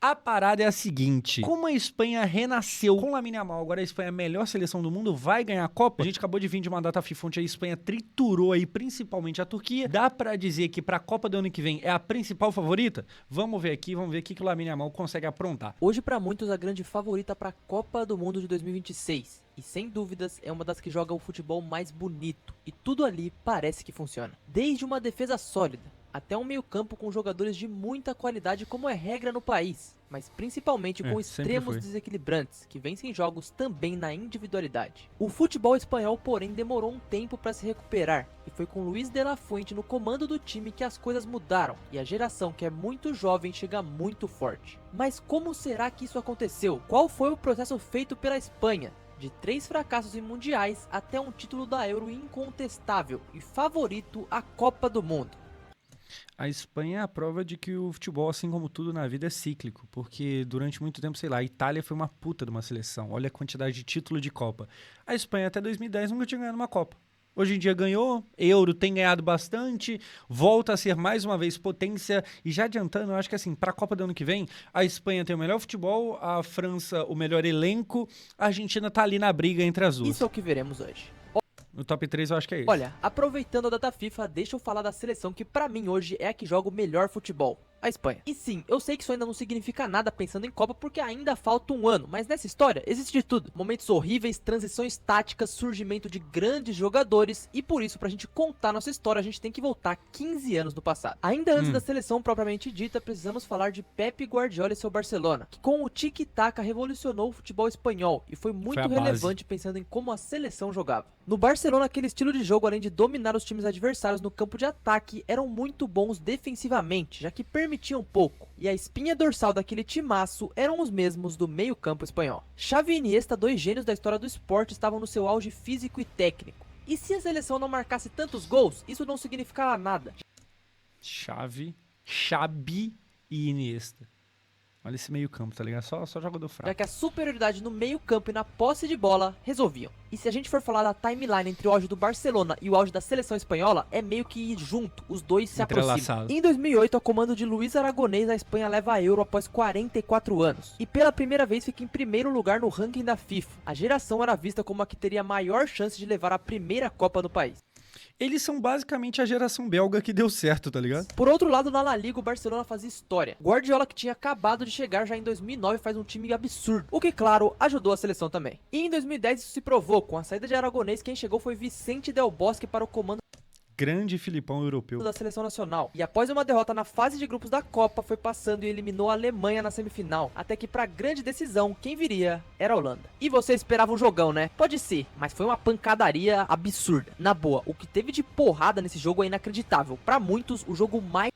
A parada é a seguinte, como a Espanha renasceu com Lamine Yamal, agora a Espanha é a melhor seleção do mundo, vai ganhar a Copa. A gente acabou de vir de uma data FIFA onde a Espanha triturou aí principalmente a Turquia. Dá pra dizer que pra Copa do ano que vem é a principal favorita? Vamos ver aqui, vamos ver o que o Lamine Yamal consegue aprontar. Hoje, pra muitos, a grande favorita para a Copa do Mundo de 2026. E sem dúvidas, é uma das que joga o futebol mais bonito. E tudo ali parece que funciona. Desde uma defesa sólida, até um meio-campo com jogadores de muita qualidade, como é regra no país. Mas principalmente com extremos desequilibrantes, que vencem jogos também na individualidade. O futebol espanhol, porém, demorou um tempo para se recuperar. E foi com Luis de la Fuente no comando do time que as coisas mudaram. E a geração, que é muito jovem, chega muito forte. Mas como será que isso aconteceu? Qual foi o processo feito pela Espanha? De 3 fracassos em mundiais até um título da Euro incontestável e favorito à Copa do Mundo. A Espanha é a prova de que o futebol, assim como tudo na vida, é cíclico. Porque durante muito tempo, sei lá, a Itália foi uma puta de uma seleção. Olha a quantidade de título de Copa. A Espanha até 2010 nunca tinha ganhado uma Copa. Hoje em dia ganhou, Euro tem ganhado bastante, volta a ser mais uma vez potência. E já adiantando, eu acho que assim, para a Copa do ano que vem, a Espanha tem o melhor futebol, a França o melhor elenco, a Argentina tá ali na briga entre as duas. Isso é o que veremos hoje. No top 3 eu acho que é isso. Olha, aproveitando a data FIFA, deixa eu falar da seleção que pra mim hoje é a que joga o melhor futebol. A Espanha. E sim, eu sei que isso ainda não significa nada pensando em Copa porque ainda falta um ano, mas nessa história existe de tudo. Momentos horríveis, transições táticas, surgimento de grandes jogadores e por isso pra gente contar nossa história a gente tem que voltar 15 anos no passado. Ainda antes da seleção propriamente dita, precisamos falar de Pep Guardiola e seu Barcelona, que com o tic-tac revolucionou o futebol espanhol e foi muito relevante pensando em como a seleção jogava. No Barcelona, aquele estilo de jogo, além de dominar os times adversários no campo de ataque, eram muito bons defensivamente, já que permitiam pouco. E a espinha dorsal daquele timaço eram os mesmos do meio-campo espanhol. Xavi e Iniesta, dois gênios da história do esporte, estavam no seu auge físico e técnico. E se a seleção não marcasse tantos gols, isso não significava nada. Xavi e Iniesta. Olha esse meio campo, tá ligado? Só jogador fraco. Já que a superioridade no meio campo e na posse de bola resolviam. E se a gente for falar da timeline entre o auge do Barcelona e o auge da seleção espanhola, é meio que junto, os dois se aproximam. Em 2008, ao comando de Luis Aragonês, a Espanha leva a Euro após 44 anos. E pela primeira vez fica em primeiro lugar no ranking da FIFA. A geração era vista como a que teria maior chance de levar a primeira Copa do país. Eles são basicamente a geração belga que deu certo, tá ligado? Por outro lado, na La Liga, o Barcelona fazia história. Guardiola, que tinha acabado de chegar já em 2009, faz um time absurdo. O que, claro, ajudou a seleção também. E em 2010 isso se provou. Com a saída de Aragonês, quem chegou foi Vicente Del Bosque para o comando Grande Filipão europeu da seleção nacional. E após uma derrota na fase de grupos da Copa, foi passando e eliminou a Alemanha na semifinal. Até que pra grande decisão, quem viria era a Holanda. E você esperava um jogão, né? Pode ser, mas foi uma pancadaria absurda. Na boa, o que teve de porrada nesse jogo é inacreditável. Pra muitos, o jogo mais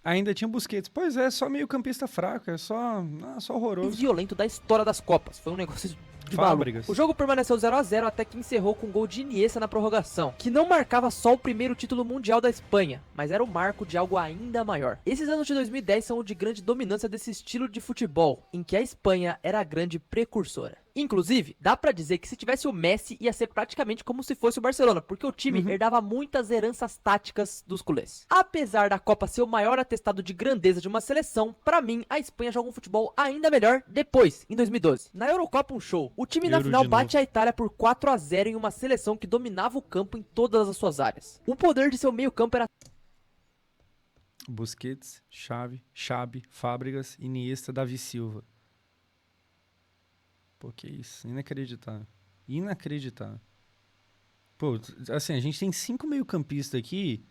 ainda tinha Busquets. Pois é, só meio campista fraco, é só horroroso. violento da história das Copas. Foi um negócio de Fábricas. O jogo permaneceu 0 a 0 até que encerrou com um gol de Iniesta na prorrogação, que não marcava só o primeiro título mundial da Espanha, mas era o marco de algo ainda maior. Esses anos de 2010 são o de grande dominância desse estilo de futebol, em que a Espanha era a grande precursora. Inclusive, dá pra dizer que se tivesse o Messi ia ser praticamente como se fosse o Barcelona, porque o time herdava muitas heranças táticas dos culés. Apesar da Copa ser o maior atestado de grandeza de uma seleção, pra mim a Espanha joga um futebol ainda melhor depois, em 2012. Na Eurocopa um show, o time na final bate a Itália por 4 a 0 em uma seleção que dominava o campo em todas as suas áreas. O poder de seu meio campo era Busquets, Xavi, Fábricas, Iniesta, Davi Silva. Pô, que isso, inacreditável. Pô, assim, a gente tem 5 meio-campistas aqui,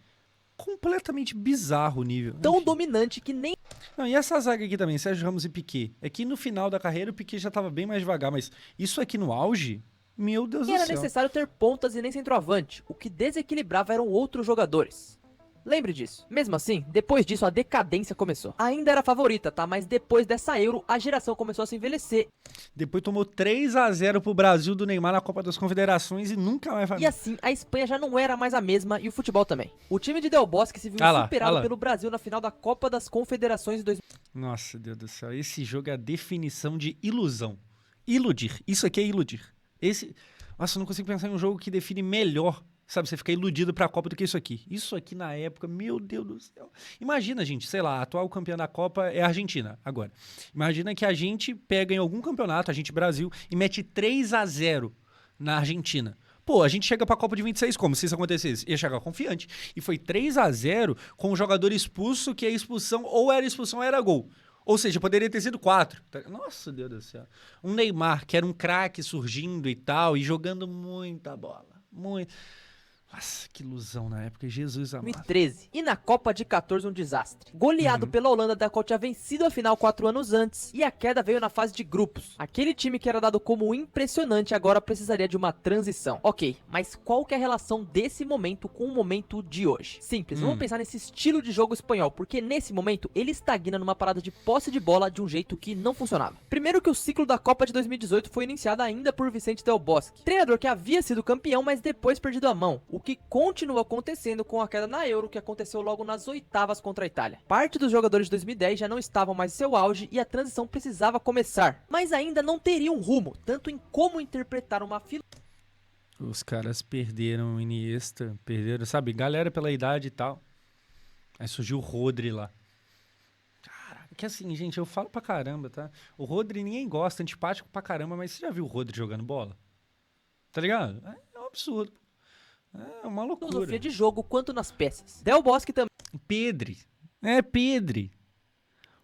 completamente bizarro o nível. tão dominante que nem Não, e essa zaga aqui também, Sérgio Ramos e Piqué. É que no final da carreira o Piqué já tava bem mais devagar, mas isso aqui no auge, meu Deus do era céu. necessário ter pontas e nem centroavante, o que desequilibrava eram outros jogadores. Lembre disso. Mesmo assim, depois disso a decadência começou. Ainda era favorita, tá? Mas depois dessa Euro, a geração começou a se envelhecer. Depois tomou 3 a 0 pro Brasil do Neymar na Copa das Confederações e nunca mais vai. E assim, a Espanha já não era mais a mesma e o futebol também. O time de Del Bosque se viu superado pelo Brasil na final da Copa das Confederações de 2000. Nossa, Deus do céu. Esse jogo é a definição de ilusão. Iludir. Isso aqui é iludir. Nossa, eu não consigo pensar em um jogo que define melhor sabe, você fica iludido pra Copa do que isso aqui. Isso aqui na época, meu Deus do céu. Imagina, gente, sei lá, a atual campeã da Copa é a Argentina, agora. Imagina que a gente pega em algum campeonato, a gente Brasil, e mete 3-0 na Argentina. Pô, a gente chega pra Copa de 26 como se isso acontecesse? Ia chegar confiante. E foi 3-0 com o jogador expulso, que a expulsão ou era expulsão ou era gol. Ou seja, poderia ter sido 4. Nossa, Deus do céu. Um Neymar, que era um craque surgindo e tal, e jogando muita bola. Muito. Nossa, que ilusão na época, Jesus amado. 2013. E na Copa de 14, um desastre. Goleado pela Holanda, da qual tinha vencido a final 4 anos antes, e a queda veio na fase de grupos. Aquele time que era dado como impressionante agora precisaria de uma transição. Ok, mas qual que é a relação desse momento com o momento de hoje? Simples, vamos pensar nesse estilo de jogo espanhol, porque nesse momento ele estagna numa parada de posse de bola de um jeito que não funcionava. Primeiro que o ciclo da Copa de 2018 foi iniciado ainda por Vicente Del Bosque, treinador que havia sido campeão, mas depois perdido a mão. O que continua acontecendo com a queda na Euro, que aconteceu logo nas oitavas contra a Itália. Parte dos jogadores de 2010 já não estavam mais em seu auge e a transição precisava começar, mas ainda não teria um rumo, tanto em como interpretar uma Os caras perderam o Iniesta, perderam, sabe, galera pela idade e tal. Aí surgiu o Rodri lá. Caraca, que assim, gente, eu falo pra caramba, tá? O Rodri ninguém gosta, antipático pra caramba, mas você já viu o Rodri jogando bola? Tá ligado? É um absurdo. É uma loucura. filosofia de jogo quanto nas peças. Del Bosque também. Pedri. Pedri.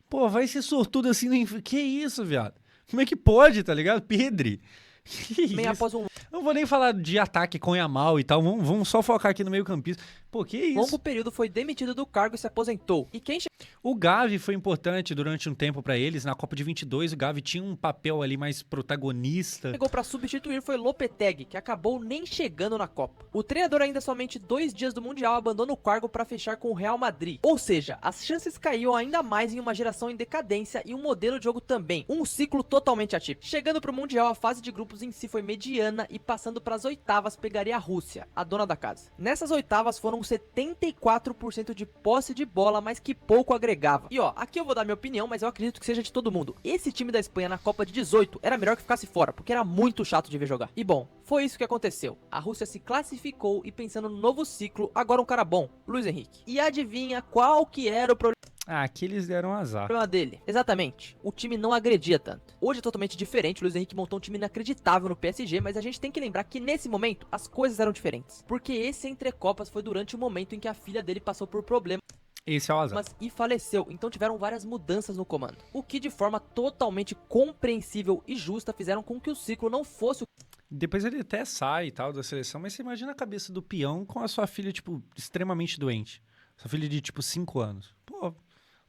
Pô, vai ser sortudo assim no Que isso, viado? Como é que pode, tá ligado? Pedri. Que Também isso? após um Não vou nem falar de ataque com Yamal e tal. Vamos só focar aqui no meio campista. Pô, que isso? longo período foi demitido do cargo e se aposentou. E quem O Gavi foi importante durante um tempo pra eles. Na Copa de 22, o Gavi tinha um papel ali mais protagonista. chegou pra substituir foi Lopetegui, que acabou nem chegando na Copa. O treinador ainda somente 2 dias do Mundial abandona o cargo para fechar com o Real Madrid. Ou seja, as chances caíam ainda mais em uma geração em decadência e um modelo de jogo também. Um ciclo totalmente atípico. Chegando pro Mundial, a fase de grupos em si foi mediana e passando pras oitavas pegaria a Rússia, a dona da casa. Nessas oitavas foram 74% de posse de bola, mas que pouco agregava. E ó, aqui eu vou dar minha opinião, mas eu acredito que seja de todo mundo. Esse time da Espanha na Copa de 18 era melhor que ficasse fora, porque era muito chato de ver jogar. E bom, foi isso que aconteceu. A Rússia se classificou e pensando no novo ciclo, agora um cara bom, Luiz Henrique. E adivinha qual que era o problema Aqui eles deram azar. dele? Exatamente, o time não agredia tanto. Hoje é totalmente diferente, o Luiz Henrique montou um time inacreditável no PSG, mas a gente tem que lembrar que nesse momento as coisas eram diferentes. Porque esse entre copas foi durante o momento em que a filha dele passou por problemas Esse é o azar. e faleceu, então tiveram várias mudanças no comando. O que de forma totalmente compreensível e justa fizeram com que o ciclo não fosse o Depois ele até sai e tal da seleção, mas você imagina a cabeça do peão com a sua filha, tipo, extremamente doente. Sua filha de, tipo, 5 anos. Pô,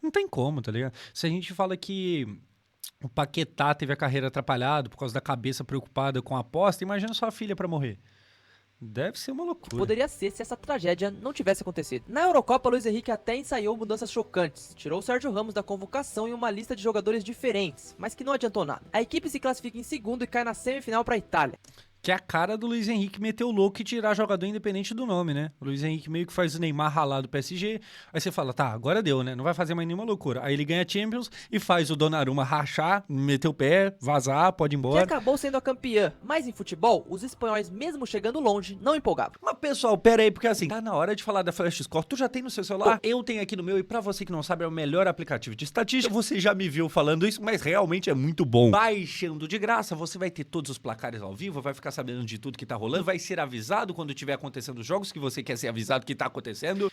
não tem como, tá ligado? Se a gente fala que o Paquetá teve a carreira atrapalhada por causa da cabeça preocupada com a aposta, imagina sua filha pra morrer. Deve ser uma loucura. poderia ser se essa tragédia não tivesse acontecido. Na Eurocopa, Luiz Henrique até ensaiou mudanças chocantes. Tirou o Sérgio Ramos da convocação e uma lista de jogadores diferentes, mas que não adiantou nada. A equipe se classifica em segundo e cai na semifinal para a Itália. Que é a cara do Luiz Henrique meter o louco e tirar jogador independente do nome, né? O Luiz Henrique meio que faz o Neymar ralar do PSG, aí você fala, tá, agora deu, né? Não vai fazer mais nenhuma loucura. Aí ele ganha Champions e faz o Donnarumma rachar, meter o pé, vazar, pode ir Que embora. acabou sendo a campeã. Mas em futebol, os espanhóis, mesmo chegando longe, não empolgavam. Mas pessoal, pera aí, porque assim, tá na hora de falar da Flash Score, tu já tem no seu celular? Eu tenho aqui no meu e pra você que não sabe, é o melhor aplicativo de estatística. Você já me viu falando isso, mas realmente é muito bom. Baixando de graça, você vai ter todos os placares ao vivo, vai ficar sabendo de tudo que tá rolando, vai ser avisado quando tiver acontecendo os jogos que você quer ser avisado que tá acontecendo.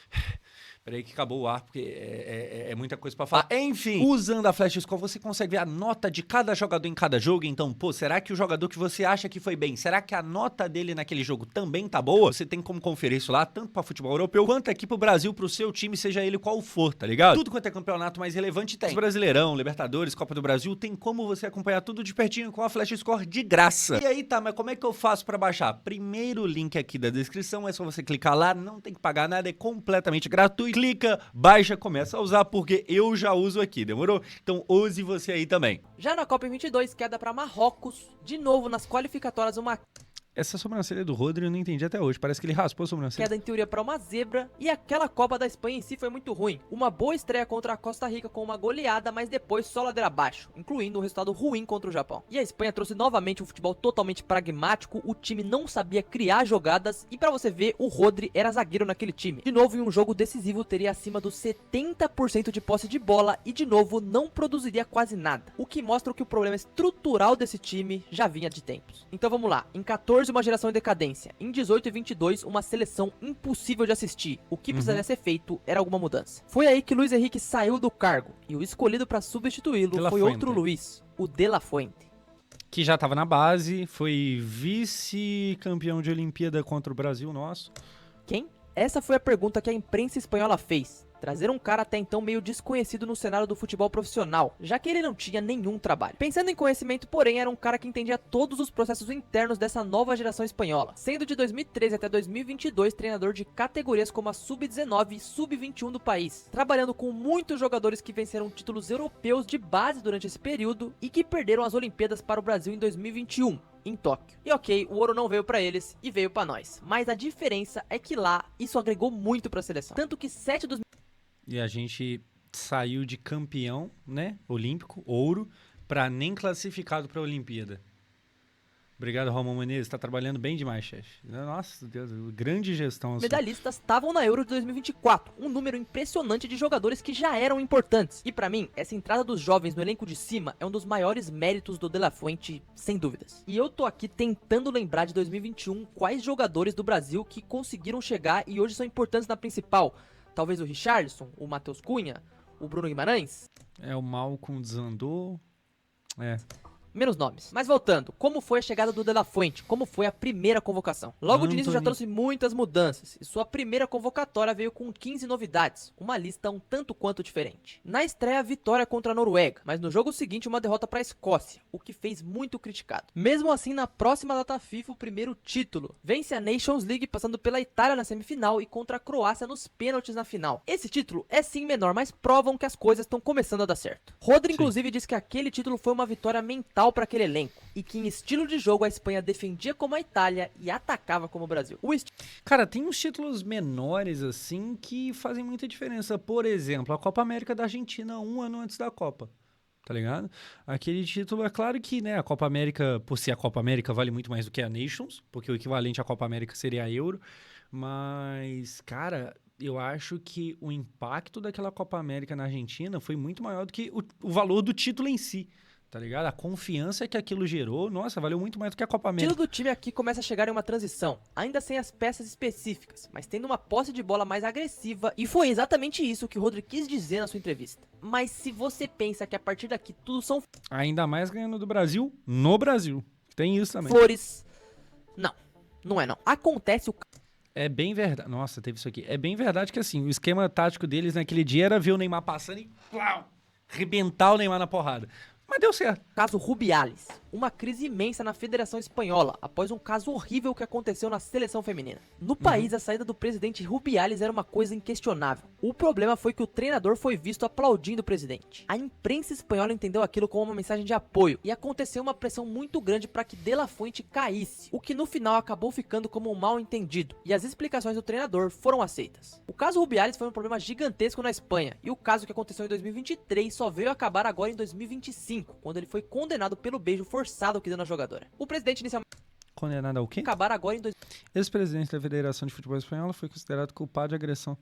Peraí que acabou o ar, porque é muita coisa pra falar. Enfim, usando a Flash Score, você consegue ver a nota de cada jogador em cada jogo. Então, pô, será que o jogador que você acha que foi bem, será que a nota dele naquele jogo também tá boa? Você tem como conferir isso lá, tanto pra futebol europeu, quanto aqui pro Brasil, pro seu time, seja ele qual for, tá ligado? Tudo quanto é campeonato mais relevante tem. Brasileirão, Libertadores, Copa do Brasil, tem como você acompanhar tudo de pertinho com a Flash Score de graça. E aí, tá, mas como é que eu faço pra baixar? Primeiro link aqui da descrição, é só você clicar lá, não tem que pagar nada, é completamente gratuito. Clica, baixa, começa a usar, porque eu já uso aqui, demorou? Então use você aí também. Já na Copa 22, queda para Marrocos, de novo nas qualificatórias uma Essa sobrancelha do Rodri eu não entendi até hoje. Parece que ele raspou a sobrancelha. Queda em teoria para uma zebra, e aquela Copa da Espanha em si foi muito ruim. Uma boa estreia contra a Costa Rica com uma goleada, mas depois só ladeira abaixo, incluindo um resultado ruim contra o Japão. E a Espanha trouxe novamente um futebol totalmente pragmático, o time não sabia criar jogadas, e pra você ver, o Rodri era zagueiro naquele time. De novo, em um jogo decisivo, teria acima dos 70% de posse de bola, e de novo, não produziria quase nada. O que mostra que o problema estrutural desse time já vinha de tempos. Então vamos lá, em 14 uma geração em decadência, em 18 e 22 uma seleção impossível de assistir. O que precisaria ser feito era alguma mudança. Foi aí que Luiz Henrique saiu do cargo e o escolhido para substituí-lo foi outro Luiz, o De La Fuente. Que já estava na base, foi vice-campeão de Olimpíada contra o Brasil nosso. Quem? Essa foi a pergunta que a imprensa espanhola fez. Trazer um cara até então meio desconhecido no cenário do futebol profissional, já que ele não tinha nenhum trabalho. Pensando em conhecimento, porém, era um cara que entendia todos os processos internos dessa nova geração espanhola, sendo de 2013 até 2022 treinador de categorias como a Sub-19 e Sub-21 do país, trabalhando com muitos jogadores que venceram títulos europeus de base durante esse período e que perderam as Olimpíadas para o Brasil em 2021. Em Tóquio. E ok, o ouro não veio pra eles e veio pra nós. Mas a diferença é que lá isso agregou muito pra seleção. Tanto que 7 dos... E a gente saiu de campeão, né, olímpico, ouro, pra nem classificado pra Olimpíada. Obrigado, Ramon Menezes. Tá trabalhando bem demais, chefe. Nossa, Deus, grande gestão. Medalhistas estavam na Euro de 2024, um número impressionante de jogadores que já eram importantes. E pra mim, essa entrada dos jovens no elenco de cima é um dos maiores méritos do De La Fuente, sem dúvidas. E eu tô aqui tentando lembrar de 2021 quais jogadores do Brasil que conseguiram chegar e hoje são importantes na principal. Talvez o Richarlison, o Matheus Cunha, o Bruno Guimarães? É, o Malcom desandou. É. Menos nomes. Mas voltando, como foi a chegada do De La Fuente? Como foi a primeira convocação? Logo de início já trouxe muitas mudanças, e sua primeira convocatória veio com 15 novidades, uma lista um tanto quanto diferente. Na estreia, vitória contra a Noruega, mas no jogo seguinte uma derrota para a Escócia, o que fez muito criticado. Mesmo assim, na próxima data FIFA, o primeiro título. Vence a Nations League passando pela Itália na semifinal e contra a Croácia nos pênaltis na final. Esse título é sim menor, mas provam que as coisas estão começando a dar certo. Rodri, inclusive, disse que aquele título foi uma vitória mental para aquele elenco, e que em estilo de jogo a Espanha defendia como a Itália e atacava como o Brasil. Cara, tem uns títulos menores assim que fazem muita diferença. Por exemplo, a Copa América da Argentina 1 ano antes da Copa, tá ligado? Aquele título, é claro que, né, a Copa América, por ser a Copa América, vale muito mais do que a Nations, porque o equivalente à Copa América seria a Euro, mas, cara, eu acho que o impacto daquela Copa América na Argentina foi muito maior do que o valor do título em si. Tá ligado? A confiança que aquilo gerou, nossa, valeu muito mais do que a Copa América. O estilo do time aqui começa a chegar em uma transição, ainda sem as peças específicas, mas tendo uma posse de bola mais agressiva, e foi exatamente isso que o Rodri quis dizer na sua entrevista. Mas se você pensa que a partir daqui tudo são... Ainda mais ganhando do Brasil, no Brasil. Tem isso também. Flores... Não, não é não. Acontece o... É bem verdade. Nossa, teve isso aqui. É bem verdade que assim, o esquema tático deles naquele dia era ver o Neymar passando e... Plau, arrebentar o Neymar na porrada. Mas deu certo. Caso Rubiales. Uma crise imensa na Federação Espanhola, após um caso horrível que aconteceu na seleção feminina. No país, a saída do presidente Rubiales era uma coisa inquestionável. O problema foi que o treinador foi visto aplaudindo o presidente. A imprensa espanhola entendeu aquilo como uma mensagem de apoio, e aconteceu uma pressão muito grande para que De La Fuente caísse, o que no final acabou ficando como um mal entendido, e as explicações do treinador foram aceitas. O caso Rubiales foi um problema gigantesco na Espanha, e o caso que aconteceu em 2023 só veio acabar agora em 2025, quando ele foi condenado pelo beijo forçado que deu na jogadora. O presidente inicialmente... Condenado ao quê? Acabar agora em... Ex-presidente da Federação de Futebol Espanhola foi considerado culpado de agressão.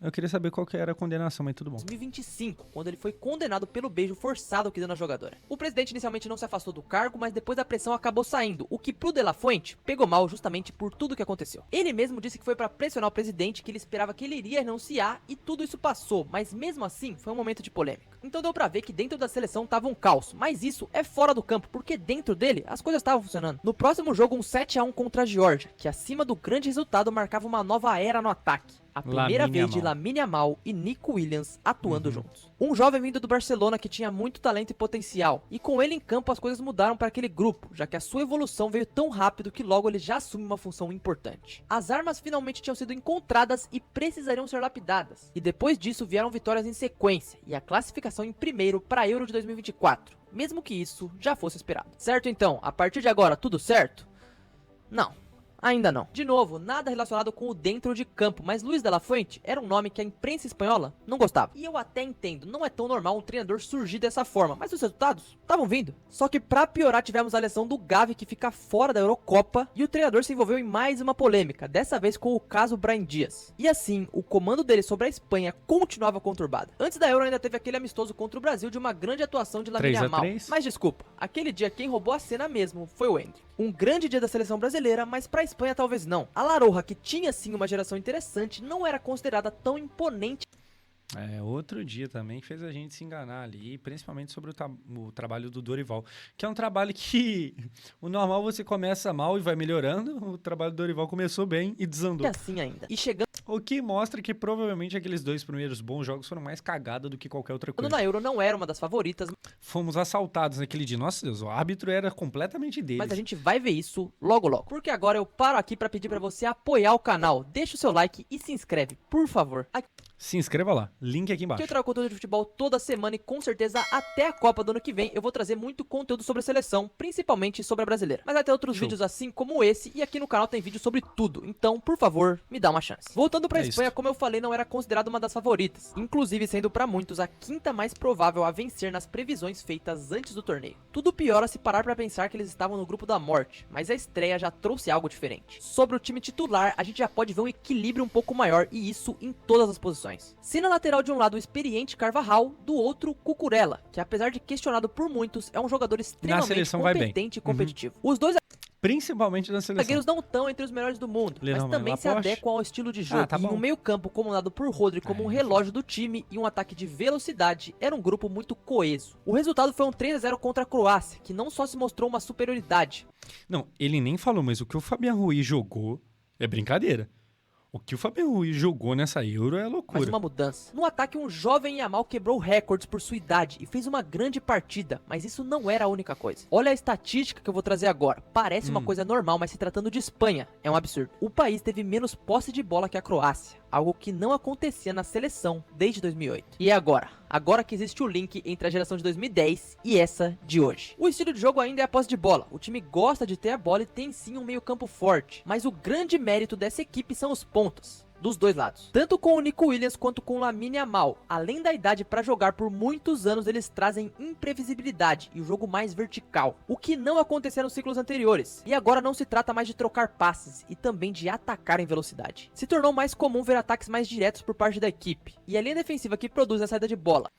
Eu queria saber qual que era a condenação, mas tudo bom. 2025, quando ele foi condenado pelo beijo forçado que deu na jogadora. O presidente inicialmente não se afastou do cargo, mas depois da pressão acabou saindo, o que pro De La Fuente pegou mal justamente por tudo que aconteceu. Ele mesmo disse que foi pra pressionar o presidente, que ele esperava que ele iria renunciar, e tudo isso passou, mas mesmo assim foi um momento de polêmica. Então deu pra ver que dentro da seleção tava um caos, mas isso é fora do campo, porque dentro dele as coisas estavam funcionando. No próximo jogo, um 7-1 contra a Geórgia, que acima do grande resultado marcava uma nova era no ataque. A primeira vez de Lamine Yamal e Nico Williams atuando juntos. Um jovem vindo do Barcelona que tinha muito talento e potencial, e com ele em campo as coisas mudaram para aquele grupo, já que a sua evolução veio tão rápido que logo ele já assume uma função importante. As armas finalmente tinham sido encontradas e precisariam ser lapidadas, e depois disso vieram vitórias em sequência, e a classificação em primeiro para a Euro de 2024, mesmo que isso já fosse esperado. Certo então, a partir de agora tudo certo? Não. Ainda não. De novo, nada relacionado com o dentro de campo, mas Luis de la Fuente era um nome que a imprensa espanhola não gostava. E eu até entendo, não é tão normal um treinador surgir dessa forma, mas os resultados estavam vindo. Só que pra piorar tivemos a lesão do Gavi, que fica fora da Eurocopa, e o treinador se envolveu em mais uma polêmica, dessa vez com o caso Brahim Dias. E assim, o comando dele sobre a Espanha continuava conturbado. Antes da Euro ainda teve aquele amistoso contra o Brasil de uma grande atuação de Lamine Yamal. 3-3. Mas desculpa, aquele dia quem roubou a cena mesmo foi o Endrick. Um grande dia da seleção brasileira, mas pra Espanha talvez não. A La Roja, que tinha sim uma geração interessante, não era considerada tão imponente. Outro dia também que fez a gente se enganar ali, principalmente sobre o trabalho do Dorival, que é um trabalho que o normal você começa mal e vai melhorando, o trabalho do Dorival começou bem e desandou. E assim ainda. E chegando O que mostra que provavelmente aqueles 2 primeiros bons jogos foram mais cagada do que qualquer outra coisa. na Euro não era uma das favoritas, Fomos assaltados naquele dia. Nossa Deus, o árbitro era completamente deles. mas a gente vai ver isso logo logo. Porque agora eu paro aqui pra pedir pra você apoiar o canal. Deixa o seu like e se inscreve, por favor. Se inscreva lá, link aqui Que embaixo. eu trago conteúdo de futebol toda semana e com certeza até a Copa do ano que vem eu vou trazer muito conteúdo sobre a seleção, principalmente sobre a brasileira. Mas vai ter outros Show. vídeos assim como esse e aqui no canal tem vídeo sobre tudo, então por favor, me dá uma chance. Voltando pra É Espanha, isso. como eu falei, não era considerada uma das favoritas, inclusive sendo pra muitos a quinta mais provável a vencer nas previsões feitas antes do torneio. Tudo piora se parar pra pensar que eles estavam no grupo da morte, mas a estreia já trouxe algo diferente. Sobre o time titular, a gente já pode ver um equilíbrio um pouco maior e isso em todas as posições. Se na lateral de um lado o experiente Carvajal, do outro Cucurella, que apesar de questionado por muitos, é um jogador extremamente seleção vai bem. competente e competitivo. Os dois Principalmente na seleção. zagueiros não estão entre os melhores do mundo, Leandro mas também se Laporte. adequam ao estilo de jogo. tá E bom. um meio-campo comandado por Rodri como um relógio do time e um ataque de velocidade, era um grupo muito coeso. O resultado foi um 3-0 contra a Croácia, que não só se mostrou uma superioridade, Não, ele nem falou, mas o que o Fabian Ruiz jogou é brincadeira. O que o Fabian Ruiz jogou nessa Euro é mas loucura. uma mudança. No ataque, um jovem Yamal quebrou recordes por sua idade e fez uma grande partida, mas isso não era a única coisa. Olha a estatística que eu vou trazer agora. Parece uma coisa normal, mas se tratando de Espanha, é um absurdo. O país teve menos posse de bola que a Croácia, algo que não acontecia na seleção desde 2008. E é agora? Agora que existe o link entre a geração de 2010 e essa de hoje. O estilo de jogo ainda é a posse de bola. O time gosta de ter a bola e tem sim um meio campo forte, mas o grande mérito dessa equipe são os pontas. Dos dois lados. Tanto com o Nico Williams quanto com o Lamine Yamal. Além da idade para jogar por muitos anos, eles trazem imprevisibilidade e o jogo mais vertical. O que não acontecia nos ciclos anteriores. E agora não se trata mais de trocar passes e também de atacar em velocidade. Se tornou mais comum ver ataques mais diretos por parte da equipe. E a linha defensiva que produz a saída de bola.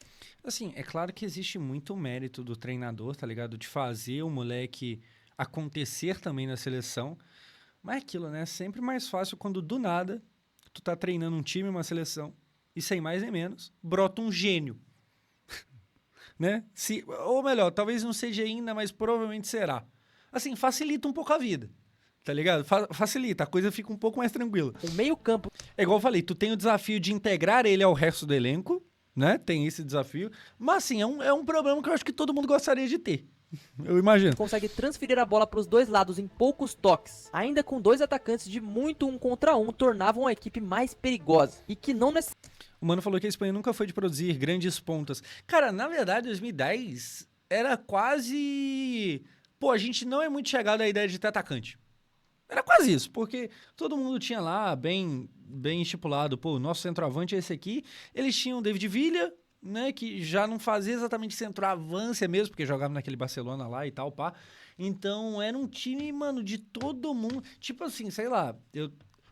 Assim, é claro que existe muito mérito do treinador, tá ligado? De fazer o moleque acontecer também na seleção. Mas é aquilo, né? É sempre mais fácil quando do nada tu tá treinando um time, uma seleção, e sem mais nem menos, brota um gênio. Né? Ou melhor, talvez não seja ainda, mas provavelmente será. Assim, facilita um pouco a vida. Tá ligado? Facilita, a coisa fica um pouco mais tranquila. O meio campo É igual eu falei, tu tem o desafio de integrar ele ao resto do elenco, né? Tem esse desafio. Mas assim, é um problema que eu acho que todo mundo gostaria de ter. Eu imagino. consegue transferir a bola para os dois lados em poucos toques. Ainda com dois atacantes de muito 1 contra 1, tornavam a equipe mais perigosa. E que não O Mano falou que a Espanha nunca foi de produzir grandes pontas. Cara, na verdade, 2010 era quase... Pô, a gente não é muito chegado à ideia de ter atacante. Era quase isso, porque todo mundo tinha lá bem estipulado. Pô, o nosso centroavante é esse aqui. Eles tinham o David Villa, né, que já não fazia exatamente centroavância mesmo, porque jogava naquele Barcelona lá e tal, pá. Então, era um time, mano, de todo mundo. Tipo assim, sei lá,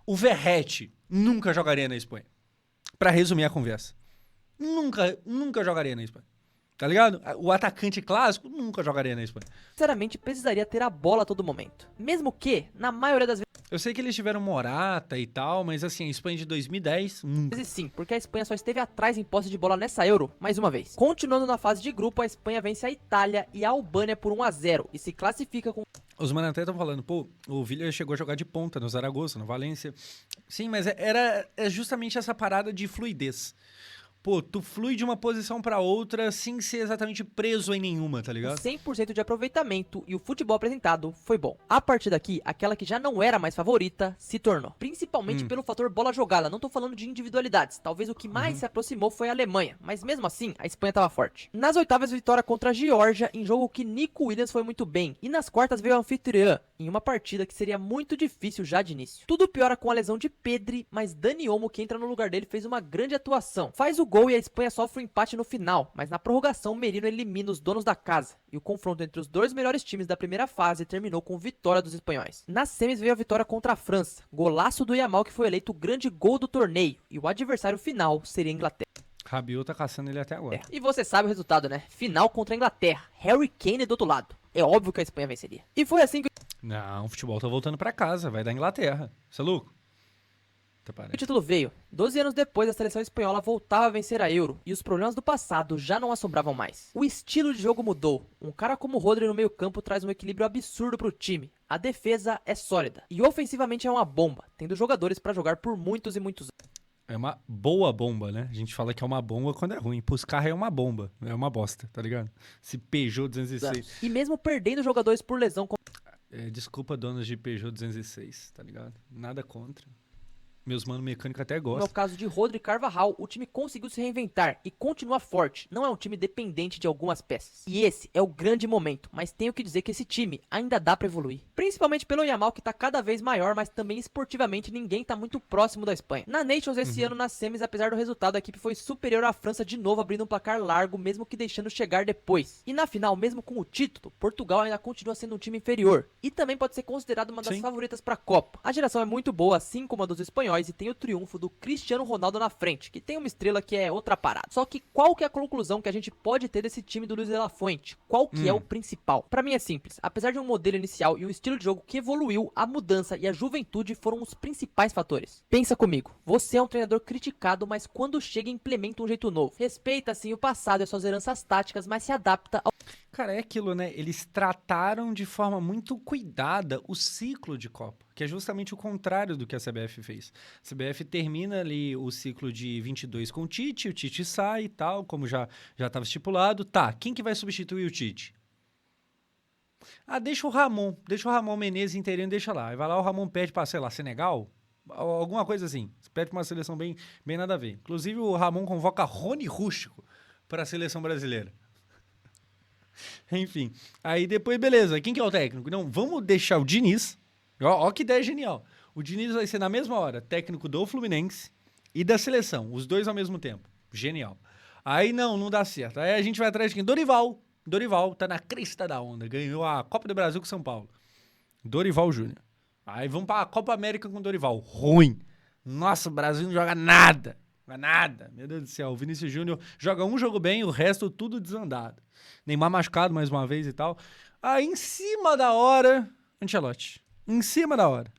o Verratti nunca jogaria na Espanha. Pra resumir a conversa. Nunca jogaria na Espanha. Tá ligado? O atacante clássico nunca jogaria na Espanha. necessariamente precisaria ter a bola a todo momento. Mesmo que, na maioria das Eu sei que eles tiveram Morata e tal, mas assim, a Espanha de 2010, nunca. vezes sim, porque a Espanha só esteve atrás em posse de bola nessa Euro, mais uma vez. Continuando na fase de grupo, a Espanha vence a Itália e a Albânia por 1-0 e se classifica com Os mano até estão falando, pô, o Villa chegou a jogar de ponta no Zaragoza, no Valência. Sim, mas é justamente essa parada de fluidez. pô, tu flui de uma posição pra outra sem ser exatamente preso em nenhuma, tá ligado? 100% de aproveitamento e o futebol apresentado foi bom. A partir daqui, aquela que já não era mais favorita se tornou. Principalmente pelo fator bola jogada, não tô falando de individualidades. Talvez o que mais se aproximou foi a Alemanha, mas mesmo assim, a Espanha tava forte. Nas oitavas, vitória contra a Geórgia, em jogo que Nico Williams foi muito bem. E nas quartas veio a anfitriã, em uma partida que seria muito difícil já de início. Tudo piora com a lesão de Pedri, mas Dani Olmo, que entra no lugar dele, fez uma grande atuação. Faz o gol e a Espanha sofre um empate no final, mas na prorrogação Merino elimina os donos da casa, e o confronto entre os dois melhores times da primeira fase terminou com vitória dos espanhóis. Nas semis veio a vitória contra a França, golaço do Yamal que foi eleito o grande gol do torneio, e o adversário final seria a Inglaterra. Rabiot tá caçando ele até agora. E você sabe o resultado, né? Final contra a Inglaterra, Harry Kane do outro lado. É óbvio que a Espanha venceria. E foi assim que Não, o futebol tá voltando pra casa, vai da Inglaterra. Você é louco? o título veio. 12 anos depois, a seleção espanhola voltava a vencer a Euro, e os problemas do passado já não assombravam mais. O estilo de jogo mudou. Um cara como o Rodri no meio campo traz um equilíbrio absurdo pro time. A defesa é sólida. E ofensivamente é uma bomba, tendo jogadores pra jogar por muitos e muitos anos. É uma boa bomba, né? A gente fala que é uma bomba quando é ruim. Pros carros é uma bomba, é uma bosta, tá ligado? Esse Peugeot 206. E mesmo perdendo jogadores por lesão, Desculpa, donos de Peugeot 206, tá ligado? Nada contra. Meus mano mecânico até como é o gostam. caso de Rodri e Carvajal, o time conseguiu se reinventar e continua forte. Não é um time dependente de algumas peças. E esse é o grande momento, mas tenho que dizer que esse time ainda dá pra evoluir. Principalmente pelo Yamal, que tá cada vez maior, mas também esportivamente ninguém tá muito próximo da Espanha. Na Nations esse ano, nas semis, apesar do resultado, a equipe foi superior à França de novo, abrindo um placar largo, mesmo que deixando chegar depois. E na final, mesmo com o título, Portugal ainda continua sendo um time inferior. E também pode ser considerado uma das Sim. favoritas pra Copa. A geração é muito boa, assim como a dos espanhóis, e tem o triunfo do Cristiano Ronaldo na frente, que tem uma estrela que é outra parada. Só que qual que é a conclusão que a gente pode ter desse time do Luiz de la Fuente? Qual que é o principal? Pra mim é simples. Apesar de um modelo inicial e um estilo de jogo que evoluiu, a mudança e a juventude foram os principais fatores. Pensa comigo. Você é um treinador criticado, mas quando chega implementa um jeito novo. Respeita sim o passado e as suas heranças táticas, mas se adapta ao Cara, é aquilo, né? Eles trataram de forma muito cuidada o ciclo de Copa, que é justamente o contrário do que a CBF fez. A CBF termina ali o ciclo de 22 com o Tite sai e tal, como já estava estipulado. Tá, quem que vai substituir o Tite? Ah, deixa o Ramon Menezes inteirinho, deixa lá. Aí vai lá, o Ramon pede pra, sei lá, Senegal, alguma coisa assim. Pede pra uma seleção bem nada a ver. Inclusive, o Ramon convoca Rony Rústico para a seleção brasileira. Enfim, aí depois, beleza, quem que é o técnico? Não, vamos deixar o Diniz, ó que ideia genial. O Diniz vai ser na mesma hora técnico do Fluminense e da seleção, os dois ao mesmo tempo. Genial. Aí não dá certo. Aí a gente vai atrás de quem? Dorival tá na crista da onda, ganhou a Copa do Brasil com São Paulo. Dorival Júnior. Aí vamos pra Copa América com Dorival. Ruim. Nossa, o Brasil não joga nada. Meu Deus do céu. O Vinícius Júnior joga um jogo bem, o resto tudo desandado. Neymar machucado mais uma vez e tal. Aí, em cima da hora, Ancelotti. Em cima da hora.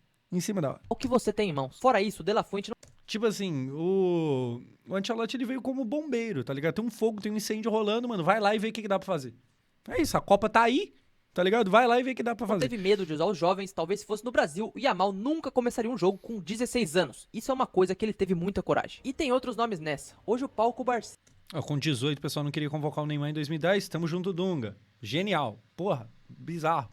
que você tem em mãos. Fora isso, De La Fuente não Tipo assim, o Ancelotti ele veio como bombeiro, tá ligado? Tem um fogo, tem um incêndio rolando, mano. Vai lá e vê o que dá pra fazer. É isso, a Copa tá aí, tá ligado? Vai lá e vê o que dá pra fazer. teve medo de usar os jovens. Talvez se fosse no Brasil, o Yamal nunca começaria um jogo com 16 anos. Isso é uma coisa que ele teve muita coragem. E tem outros nomes nessa. Hoje o palco Barcelona. Ó, com 18, o pessoal não queria convocar o Neymar em 2010. Tamo junto, Dunga. Genial. Porra, bizarro.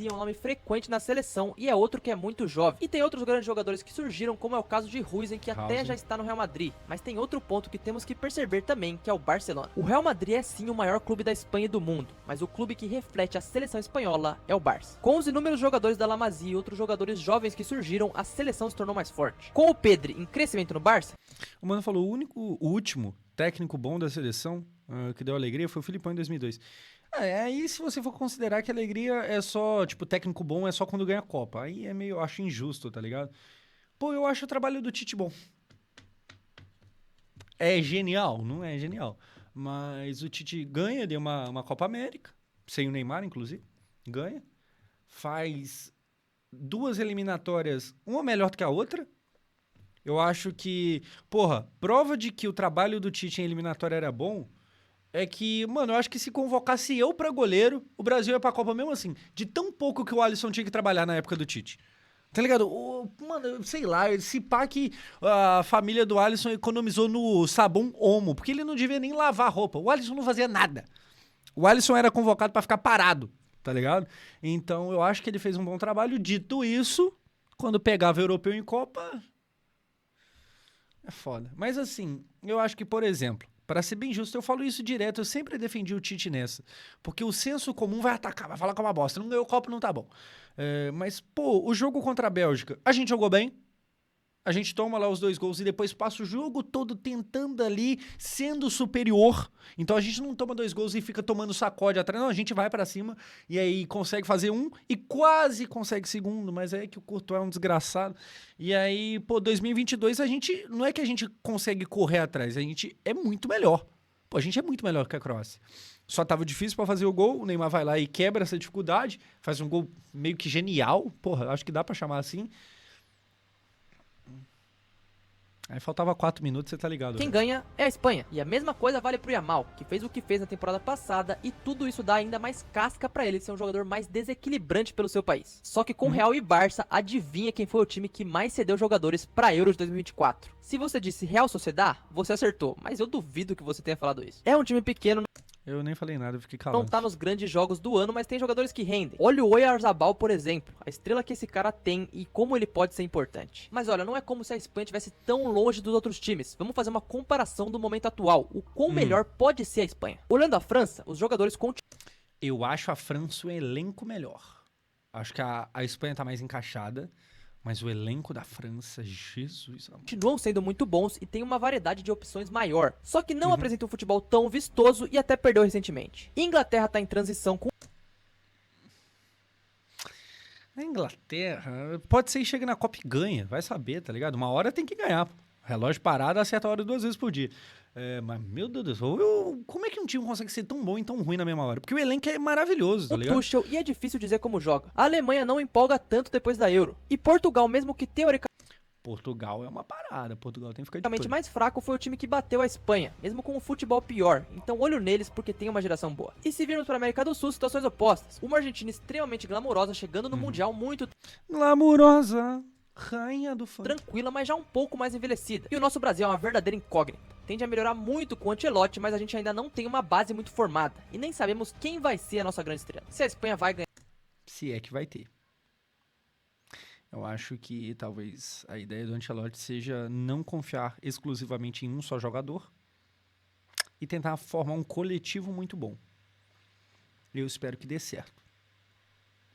É um nome frequente na seleção e é outro que é muito jovem. E tem outros grandes jogadores que surgiram, como é o caso de Huijsen, que até já está no Real Madrid. Mas tem outro ponto que temos que perceber também, que é o Barcelona. O Real Madrid é sim o maior clube da Espanha e do mundo, mas o clube que reflete a seleção espanhola é o Barça. Com os inúmeros jogadores da La Masia e outros jogadores jovens que surgiram, a seleção se tornou mais forte. Com o Pedri em crescimento no Barça, O mano falou, o último técnico bom da seleção que deu alegria foi o Filipão em 2002. Aí se você for considerar que a alegria é só, tipo, técnico bom é só quando ganha a Copa. Aí é meio, eu acho injusto, tá ligado? Pô, eu acho o trabalho do Tite bom. É genial? Não é genial. Mas o Tite ganha de uma Copa América, sem o Neymar, inclusive. Ganha. Faz 2 eliminatórias, uma melhor do que a outra. Eu acho que, porra, prova de que o trabalho do Tite em eliminatória era bom é que, mano, eu acho que se convocasse eu pra goleiro, o Brasil ia pra Copa mesmo assim. De tão pouco que o Alisson tinha que trabalhar na época do Tite. Tá ligado? Mano, sei lá, esse pá que a família do Alisson economizou no sabão Omo, porque ele não devia nem lavar roupa. O Alisson não fazia nada. O Alisson era convocado pra ficar parado, tá ligado? Então eu acho que ele fez um bom trabalho. Dito isso, quando pegava europeu em Copa, é foda. Mas assim, eu acho que, por exemplo, para ser bem justo, eu falo isso direto, eu sempre defendi o Tite nessa. Porque o senso comum vai atacar, vai falar que é uma bosta. Não ganhou Copa, não tá bom. Mas, pô, o jogo contra a Bélgica, a gente jogou bem. A gente toma lá os 2 gols e depois passa o jogo todo tentando ali, sendo superior. Então a gente não toma 2 gols e fica tomando sacode atrás. Não, a gente vai pra cima e aí consegue fazer um e quase consegue segundo. Mas é que o Courtois é um desgraçado. E aí, pô, 2022 a gente... Não é que a gente consegue correr atrás, a gente é muito melhor. Pô, a gente é muito melhor que a Croácia. Só tava difícil pra fazer o gol, o Neymar vai lá e quebra essa dificuldade, faz um gol meio que genial. Porra, acho que dá pra chamar assim. Aí faltava 4 minutos, você tá ligado. Quem ganha é a Espanha. E a mesma coisa vale pro Yamal, que fez o que fez na temporada passada, e tudo isso dá ainda mais casca pra ele ser um jogador mais desequilibrante pelo seu país. Só que com Real e Barça, adivinha quem foi o time que mais cedeu jogadores pra Euro de 2024? Se você disse Real Sociedad, você acertou, mas eu duvido que você tenha falado isso. É um time pequeno, Eu nem falei nada, eu fiquei calado. não tá nos grandes jogos do ano, mas tem jogadores que rendem. Olha o Oyarzabal, por exemplo, a estrela que esse cara tem e como ele pode ser importante. Mas olha, não é como se a Espanha estivesse tão longe dos outros times. Vamos fazer uma comparação do momento atual. O quão melhor pode ser a Espanha. Olhando a França, os jogadores Eu acho a França o elenco melhor. Acho que a Espanha tá mais encaixada, mas o elenco da França, Jesus amor. continuam sendo muito bons e tem uma variedade de opções maior. Só que não apresenta um futebol tão vistoso e até perdeu recentemente. Inglaterra tá em transição com A Inglaterra, pode ser que chegue na Copa e ganha, vai saber, tá ligado? Uma hora tem que ganhar. Relógio parado acerta a hora 2 vezes por dia. Mas, meu Deus do céu, como é que um time consegue ser tão bom e tão ruim na mesma hora? Porque o elenco é maravilhoso, tá o ligado? Tuchel e é difícil dizer como joga. A Alemanha não empolga tanto depois da Euro. E Portugal, mesmo que teoricamente Portugal é uma parada, Portugal tem que ficar de olho. mais fraco, foi o time que bateu a Espanha, mesmo com um futebol pior. Então olho neles porque tem uma geração boa. E se virmos para a América do Sul, situações opostas. Uma Argentina extremamente glamourosa chegando no Mundial muito Glamurosa, rainha do funk. tranquila, mas já um pouco mais envelhecida. E o nosso Brasil é uma verdadeira incógnita. Tende a melhorar muito com o Ancelotti, mas a gente ainda não tem uma base muito formada. E nem sabemos quem vai ser a nossa grande estrela. Se a Espanha vai ganhar Se é que vai ter. Eu acho que talvez a ideia do Ancelotti seja não confiar exclusivamente em um só jogador e tentar formar um coletivo muito bom. Eu espero que dê certo.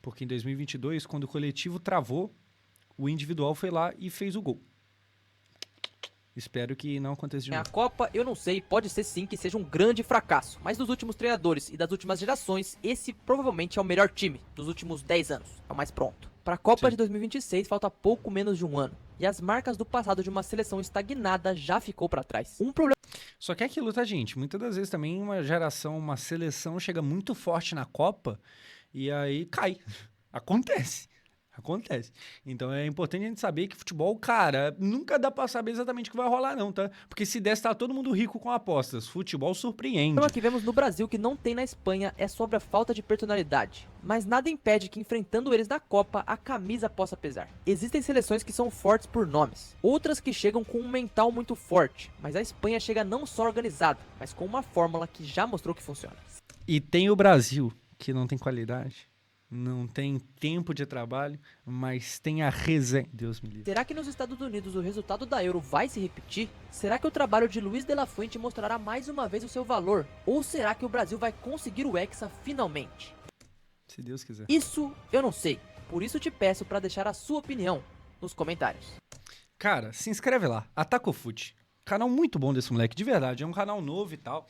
Porque em 2022, quando o coletivo travou, o individual foi lá e fez o gol. Espero que não aconteça de a novo. Copa, eu não sei, pode ser sim que seja um grande fracasso. Mas dos últimos treinadores e das últimas gerações, esse provavelmente é o melhor time dos últimos 10 anos. É o mais pronto. Para a Copa Sim. de 2026 falta pouco menos de um ano. E as marcas do passado de uma seleção estagnada já ficou para trás. Um problema Só que é aquilo, tá, gente? Muitas das vezes também uma geração, uma seleção chega muito forte na Copa e aí cai. Acontece. Acontece. Então é importante a gente saber que futebol, cara, nunca dá pra saber exatamente o que vai rolar, não, tá? Porque se desse, tá todo mundo rico com apostas. Futebol surpreende. que vemos no Brasil que não tem na Espanha é sobre a falta de personalidade. Mas nada impede que enfrentando eles na Copa, a camisa possa pesar. Existem seleções que são fortes por nomes, outras que chegam com um mental muito forte, mas a Espanha chega não só organizada, mas com uma fórmula que já mostrou que funciona. E tem o Brasil, que não tem qualidade, não tem tempo de trabalho, mas tem a resenha. Deus me livre. Será que nos Estados Unidos o resultado da Euro vai se repetir? Será que o trabalho de Luiz de la Fuente mostrará mais uma vez o seu valor? Ou será que o Brasil vai conseguir o Hexa finalmente? Se Deus quiser. Isso eu não sei, por isso te peço para deixar a sua opinião nos comentários. Cara, se inscreve lá, Ataca o Fute. Canal muito bom desse moleque, de verdade. É um canal novo e tal.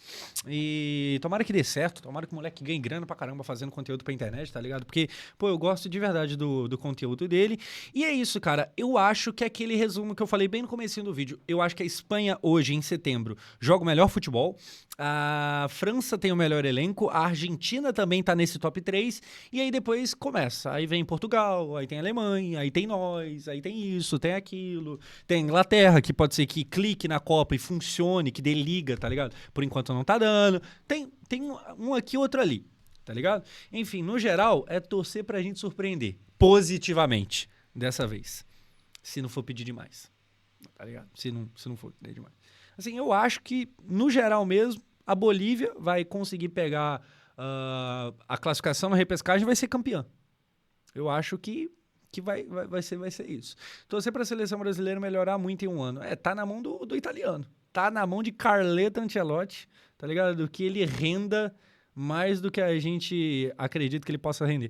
E tomara que dê certo. Tomara que o moleque ganhe grana pra caramba fazendo conteúdo pra internet, tá ligado? Porque, pô, eu gosto de verdade do conteúdo dele. E é isso, cara. Eu acho que é aquele resumo que eu falei bem no comecinho do vídeo. Eu acho que a Espanha, hoje, em setembro, joga o melhor futebol. A França tem o melhor elenco. A Argentina também tá nesse top 3. E aí depois começa. Aí vem Portugal, aí tem a Alemanha, aí tem nós, aí tem isso, tem aquilo. Tem a Inglaterra, que pode ser que clique na Copa e funcione, que dê liga, tá ligado? Por enquanto não tá dando. Tem um aqui, outro ali, tá ligado? Enfim, no geral, é torcer pra gente surpreender positivamente. dessa vez. Se não for pedir demais. Tá ligado? Se não for pedir demais. Assim, eu acho que, no geral mesmo, a Bolívia vai conseguir pegar a classificação na repescagem e vai ser campeã. Eu acho que vai ser isso. Torcer para a seleção brasileira melhorar muito em um ano. Tá na mão do italiano. Tá na mão de Carleto Ancelotti, tá ligado? Do que ele renda mais do que a gente acredita que ele possa render.